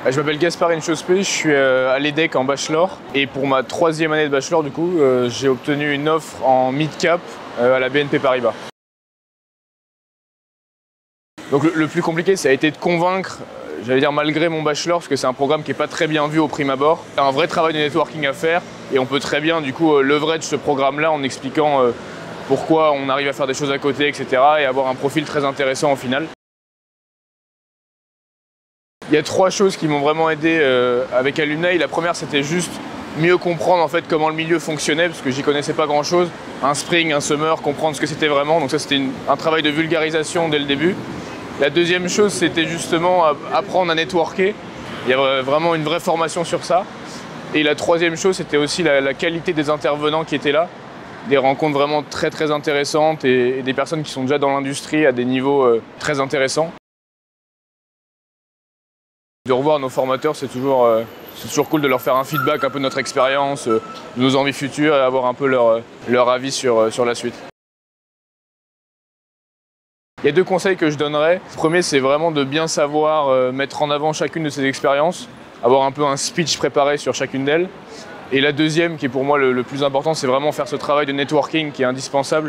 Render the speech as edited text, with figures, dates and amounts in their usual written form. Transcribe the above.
Je m'appelle Gasparine Chauspé, je suis à l'EDEC en bachelor et pour ma 3e année de bachelor du coup, j'ai obtenu une offre en mid-cap à la BNP Paribas. Donc le plus compliqué ça a été de convaincre, j'allais dire malgré mon bachelor, parce que c'est un programme qui n'est pas très bien vu au prime abord. Il y a un vrai travail de networking à faire et on peut très bien du coup leverage ce programme-là en expliquant pourquoi on arrive à faire des choses à côté, etc. et avoir un profil très intéressant au final. Il y a 3 choses qui m'ont vraiment aidé avec Alumni. La première, c'était juste mieux comprendre en fait comment le milieu fonctionnait, parce que j'y connaissais pas grand-chose. Un spring, un summer, comprendre ce que c'était vraiment. Donc ça, c'était un travail de vulgarisation dès le début. La deuxième chose, c'était justement apprendre à networker. Il y a vraiment une vraie formation sur ça. Et la troisième chose, c'était aussi la qualité des intervenants qui étaient là. Des rencontres vraiment très intéressantes et des personnes qui sont déjà dans l'industrie à des niveaux très intéressants. De revoir nos formateurs, c'est toujours cool de leur faire un feedback un peu de notre expérience, de nos envies futures et avoir un peu leur avis sur la suite. Il y a 2 conseils que je donnerais. Le premier, c'est vraiment de bien savoir mettre en avant chacune de ces expériences, avoir un peu un speech préparé sur chacune d'elles. Et la deuxième, qui est pour moi le plus important, c'est vraiment faire ce travail de networking qui est indispensable.